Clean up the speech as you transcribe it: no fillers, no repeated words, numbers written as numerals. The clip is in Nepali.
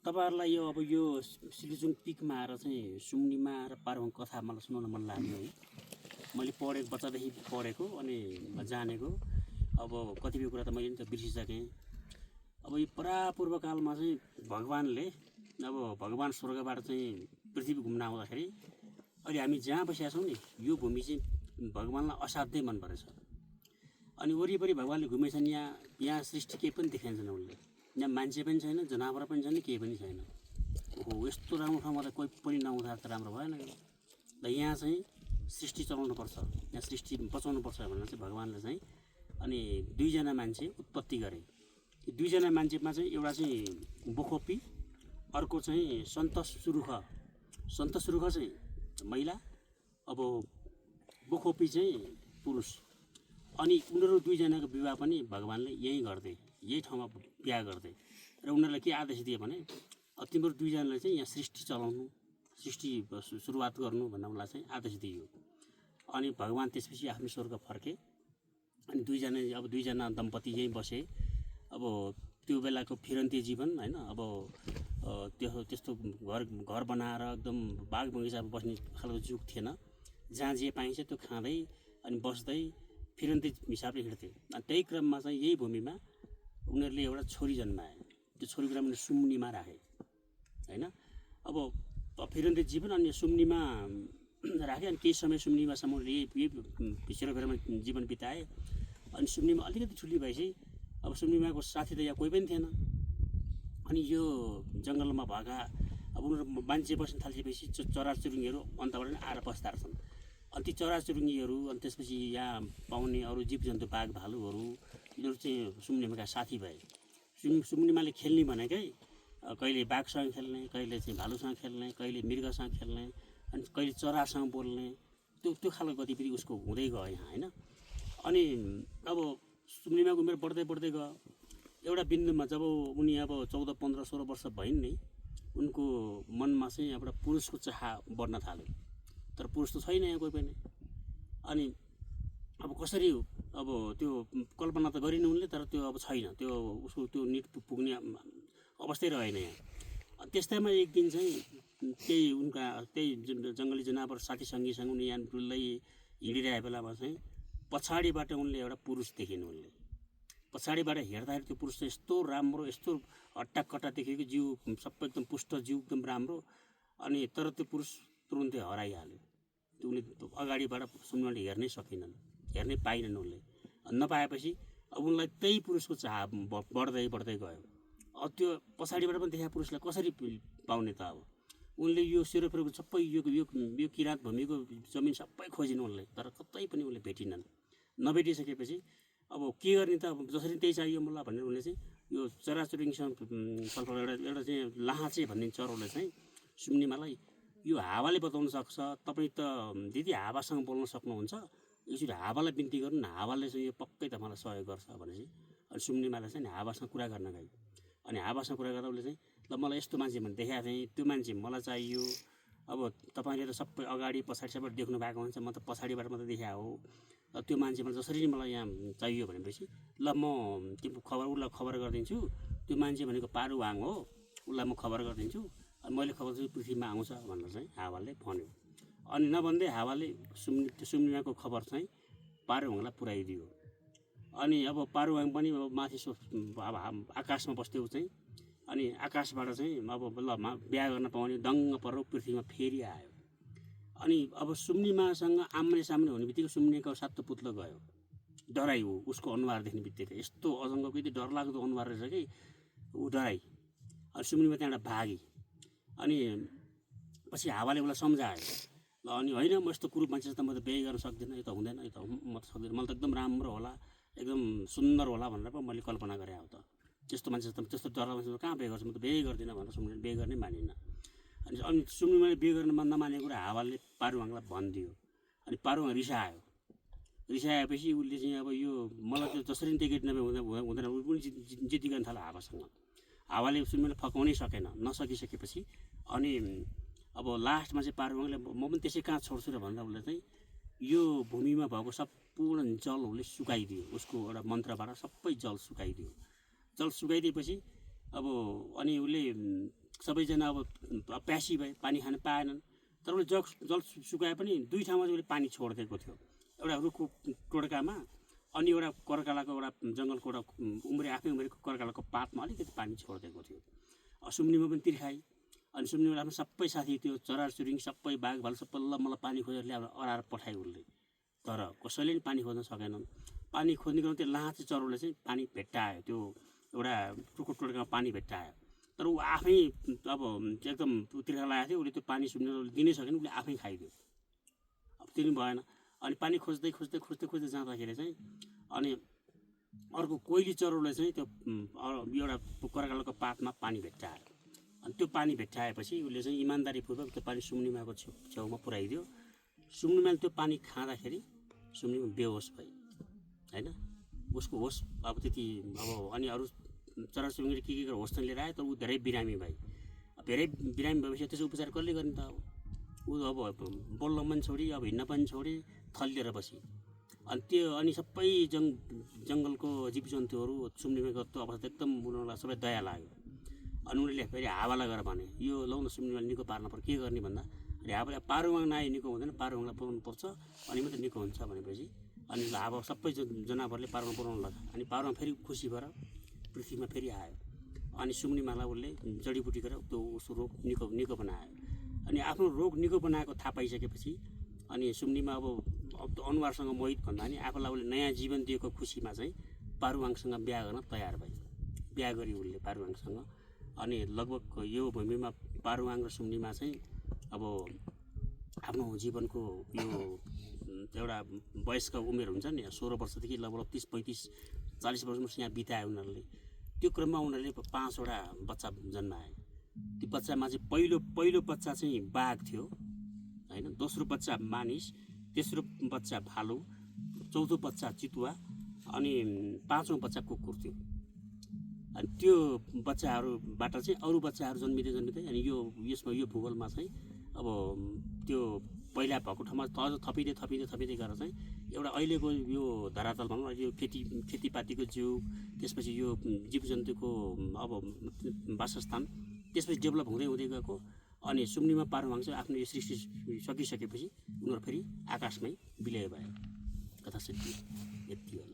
तपाईहरुलाई यो सिलिजुङ पिकमा आएर चाहिँ सुम्निमा र पारुङ कथा मलाई सुनाउन मन लाग्यो है। मैले पढेको बच्चादेखि पढेको अनि जानेको अब कतिपय कुरा त मैले नि त बिर्सिसकेँ। अब यो परापूर्व कालमा चाहिँ भगवानले अब भगवान स्वर्गबाट चाहिँ पृथ्वी घुम्न आउँदाखेरि अहिले हामी जहाँ बसेका छौँ नि यो भूमि चाहिँ भगवानलाई असाध्यै मन परेछ। अनि वरिपरि भगवानले घुमेछन्, यहाँ सृष्टि केही पनि देखाइन्छन् उनले। यहाँ मान्छे पनि छैन, जनावर पनि छैन, केही पनि छैन। ओहो, यस्तो राम्रो ठाउँमा त कोही पनि नहुँदा त राम्रो भएन। र यहाँ चाहिँ सृष्टि चलाउनुपर्छ, यहाँ सृष्टि बचाउनुपर्छ भनेर चाहिँ भगवानले चाहिँ अनि दुईजना मान्छे उत्पत्ति गरे। यो दुईजना मान्छेमा चाहिँ एउटा चाहिँ बोखोपी, अर्को चाहिँ सन्तसुरुख। सन्तसुरुख चाहिँ महिला, अब बोखोपी चाहिँ पुरुष। अनि उनीहरू दुईजनाको विवाह पनि भगवानले यहीँ गर्दै, यही ठाउँमा बिहा गर्दै र उनीहरूलाई के आदेश दिए भने तिमीहरू दुईजनाले चाहिँ यहाँ सृष्टि चलाउनु, सृष्टि सुरुवात गर्नु भनेर उनलाई चाहिँ आदेश दियो। अनि भगवान त्यसपछि आफ्नो स्वर्ग फर्के। अनि दुईजना दम्पति यहीँ बसे। अब त्यो बेलाको फिरन्ती जीवन होइन, अब त्यस्तो घर बनाएर एकदम बाग बगैँचामा बस्ने खालको जुग थिएन। जहाँ जे पाइन्छ त्यो खाँदै अनि बस्दै फिरन्ती हिसाबले हिँड्थे। अनि त्यही क्रममा चाहिँ यही भूमिमा उनीहरूले एउटा छोरी जन्माए। त्यो छोरीको नाम सुम्निमा राखे होइन। अब फिरन्ती जीवन अनि सुम्निमा राखे। अनि केही समय सुम्निमासम्म यही सेरोफेरोमा जीवन बिताए। अनि सुम्निमा अलिकति ठुली भएपछि अब सुम्निमाको साथी त यहाँ कोही पनि थिएन। अनि यो जङ्गलमा भएका अब उनीहरू मान्छे बस्न थालिसकेपछि चराचुरुङ्गीहरू अन्तबाट आएर बस्दा रहेछन्। अनि ती चराचुरुङ्गीहरू अनि त्यसपछि यहाँ पाउने अरू जीवजन्तु बाघ भालुहरू यिनीहरू चाहिँ सुम्निमाका साथी भए। सुम्निमाले खेल्ने भनेकै कहिले बाघसँग खेल्ने, कहिले चाहिँ भालुसँग खेल्ने, कहिले मृगसँग खेल्ने, अनि कहिले चरासँग बोल्ने, त्यो खालको गतिविधि उसको हुँदै गयो यहाँ होइन। अनि अब सुम्निमाको उमेर बढ्दै गयो। एउटा बिन्दुमा जब उनी अब 14, 15, 16 वर्ष भइन् नि उनको मनमा चाहिँ एउटा पुरुषको चाह बढ्न थाल्यो। तर पुरुष त छैन यहाँ कोही पनि। अनि अब कसरी अब त्यो कल्पना त गरिन् उनले, तर त्यो अब छैन, त्यो उसको त्यो निट पुग्ने अवस्थै रहेन यहाँ। त्यस्तैमा एक दिन चाहिँ त्यही जङ्गली जनावर साथी सङ्गीसँग उनी यहाँ डुल्दै हिँडिरहेको बेलामा चाहिँ पछाडिबाट उनले एउटा पुरुष देखिन्। उनले पछाडिबाट हेर्दाखेरि त्यो पुरुष चाहिँ यस्तो राम्रो, यस्तो हट्टाकट्टा देखेको, जिउ सबै एकदम पुष्ट, जिउ एकदम राम्रो। अनि तर त्यो पुरुष तुरुन्तै हराइहाल्यो। उनले अगाडिबाट सुम्निमाले हेर्नै सकेनन्, हेर्नै पाइनन् उनले। नपाएपछि अब उनलाई त्यही पुरुषको चाह बढ्दै गयो। अब त्यो पछाडिबाट पनि देखाएको पुरुषलाई कसरी पाउने त? अब उनले यो सेरोफेरोको सबै यो किराँत भूमिको जमिन सबै खोजिन् उनले, तर कतै पनि उनले भेटिनन्। नभेटिसकेपछि अब के गर्ने त? अब जसरी त्यही चाहियो मलाई भनेर उनले चाहिँ यो चराचुरुङ्गीसँग छलफल एउटा चाहिँ लाहाँचे भन्ने चरोले चाहिँ सुम्निमालाई यो हावाले बताउन सक्छ, तपाईँ त दिदी हावासँग बोल्न सक्नुहुन्छ, एकचोटि हावालाई बिन्ती गर्नु न, हावाले चाहिँ यो पक्कै तपाईँलाई सहयोग गर्छ भनेपछि अनि सुम्निमालाई चाहिँ हावासँग कुरा गर्न गयो। अनि हावासँग कुरा गर्दा उसले चाहिँ ल मलाई यस्तो मान्छे भने देखाएको थिएँ, त्यो मान्छे मलाई चाहियो। अब तपाईँले त सबै अगाडि पछाडि सबै देख्नु भएको हुन्छ, म त पछाडिबाट मात्रै देखाएको हो। त्यो मान्छे मलाई जसरी मलाई यहाँ चाहियो भनेपछि ल म तिम्रो उसलाई खबर गरिदिन्छु। त्यो मान्छे भनेको पारुवाङ हो, उसलाई म खबर गरिदिन्छु। अनि मैले खबर चाहिँ पृथ्वीमा आउँछ भनेर चाहिँ हावाले भन्यो। अनि नभन्दै हावाले सुम्निमाको खबर चाहिँ पारुवाङलाई पुर्याइदियो। अनि अब पारुवाङ पनि अब माथि अब आकाशमा बस्थ्यो चाहिँ। अनि आकाशबाट चाहिँ अब ल बिहा गर्न पाउने दङ्ग परेर पृथ्वीमा फेरि आयो। अनि अब सुम्निमासँग आम्ने सामने हुने बित्तिकै सुम्निमाको सातो पुत्लो गयो। डराइ हो उसको अनुहार देख्ने बित्तिकै, यस्तो अजङ्गको यति डरलाग्दो अनुहार रहेछ कि ऊ डराइ। अनि सुम्निमा त्यहाँबाट भागी। अनि पछि हावाले उसलाई सम्झायो, ल अनि होइन म यस्तो कुरूप मान्छे त म त बिहे गर्न सक्दिनँ, यो त हुँदैन, यो त म त सक्दिनँ, मलाई त एकदम राम्रो होला, एकदम सुन्दर होला भनेर पो मैले कल्पना गरेँ। अब त त्यस्तो मान्छे त त्यस्तो डरलाग्दो मान्छे कहाँ बिहे गर्छु, म त बिहे गर्दिनँ भनेर सुम्निमाले बिहे गर्नै मानिनँ। अनि सुम्निमाले बिहे गर्न नमानेको कुरा हावाले पारुवाङलाई भनिदियो। अनि पारुवाङ रिसाएपछि उसले चाहिँ अब यो मलाई त जसरी त्यो केटी हुँदैन उसले जिद्दी गर्न थाल्यो हावासँग। हावाले सुम्निमाले फकाउनै सकेन। नसकिसकेपछि अनि अब लास्टमा चाहिँ पारुवाङले म पनि त्यसै कहाँ छोड्छु र भन्दा उसले चाहिँ यो भूमिमा भएको सम्पूर्ण जल उसले सुकाइदियो। उसको एउटा मन्त्रबाट सबै जल सुकाइदियो। जल सुकाइदिएपछि अब अनि उसले सबैजना अब प्यासी भए, पानी खान पाएनन्। तर उसले जल सुकाए पनि 2 ठाउँमा चाहिँ उसले पानी छोडिदिएको थियो। एउटा रुखको टोड्कामा अनि एउटा करकालाको एउटा जङ्गलको एउटा आफै उम्रेको करकालाको पातमा अलिकति पानी छोडिदिएको थियो। सुम्निमा पनि तिर्खाई अनि सुम्निमा आफ्नो सबै साथी त्यो चराचुरुङ्गी सबै बाघ भालु सबै मलाई पानी खोजेर ल्याएर अराएर पठायो उसले। तर कसैले पनि पानी खोज्न सकेनन्। पानी खोज्ने क्रममा त्यो लाहाँचे चरोले चाहिँ पानी भेट्टायो, त्यो एउटा रुखको टोड्कामा पानी भेट्टायो। तर ऊ आफै अब एकदम तिर्खा लागेको थियो, उसले त्यो पानी सुम्निमा दिनै सकेन, उसले आफै खाइदियो। अब त्यो पनि भएन। अनि पानी खोज्दै खोज्दै खोज्दै खोज्दै जाँदाखेरि चाहिँ अनि अर्को कोइली चरोले चाहिँ त्यो एउटा करकालाको पातमा पानी भेट्टायो। अनि त्यो पानी भेट्टाएपछि उसले चाहिँ इमान्दारीपूर्वक त्यो पानी सुम्निमाको छेउमा पुऱ्याइदियो। सुम्निमाले त्यो पानी खाँदाखेरि सुम्निमा बेहोस भयो होइन। उसको होस अब त्यति अब अनि अरू चराचुरुङ्गीले के गरेर होस लिएर आयो, तर ऊ धेरै बिरामी भयो। धेरै बिरामी भएपछि त्यसको उपचार कसले गर्ने त? अब ऊ अब बोल्न पनि छोडी, अब हिँड्न पनि छोडी, थलिएर बसी। अनि त्यो अनि सबै जङ्गलको जीवजन्तुहरू सुम्निमा गएको अवस्था एकदम उनीहरूलाई सबै दया लाग्यो। अनि उनीहरूले फेरि हावालाई गएर भने यो लौ न सुम्निमालाई निको पार्न पर्छ, के गर्ने भन्दा अनि हावाले पारुवाङ नआए निको हुँदैन, पारुवाङलाई पुऱ्याउनु पर्छ अनि मात्रै निको हुन्छ भनेपछि अनि हावा सबै जनावरले पारुवाङ पुऱ्याउनु लाग्यो। अनि पारुवाङ फेरि खुसी भएर पृथ्वीमा फेरि आयो। अनि सुम्निमालाई उसले जडीबुटी गरेर त्यो उसको रोग निको बनायो। अनि आफ्नो रोग निको बनाएको थाहा पाइसकेपछि अनि सुम्निमा अब अनुहारसँग मोहित भन्दा नि आफूलाई उसले नयाँ जीवन दिएको खुसीमा चाहिँ पारुवाङसँग बिहा गर्न तयार भयो। बिहा गरी उसले पारुवाङसँग। अनि लगभग यो भूमिमा पारुवाङ र सुम्निमा चाहिँ अब आफ्नो जीवनको यो एउटा वयस्क उमेर हुन्छ नि 16 वर्षदेखि लगभग 30-35-40 वर्षमा यहाँ बिताए उनीहरूले। त्यो क्रममा उनीहरूले 5वटा बच्चा जन्माए। त्यो बच्चामा चाहिँ पहिलो बच्चा चाहिँ बाघ थियो होइन, दोस्रो बच्चा मानिस, तेस्रो बच्चा भालु, चौथो बच्चा चितुवा अनि 5औं बच्चा कुकुर थियो। अनि त्यो बच्चाहरूबाट चाहिँ अरू बच्चाहरू जन्मिँदै अनि यसमा यो भूगोलमा चाहिँ अब त्यो पहिला भएको ठाउँमा अझ थपिँदै गरेर चाहिँ एउटा अहिलेको यो धरातल भनौँ यो खेतीपातीको जुग, त्यसपछि यो जीवजन्तुको अब वासस्थान, त्यसपछि डेभलप हुँदै गएको। अनि सुम्निमा पारुवाङ चाहिँ आफ्नो यो सृष्टि सकिसकेपछि उनीहरू फेरि आकाशमै विलय भयो। कथा सिद्धि यति हो।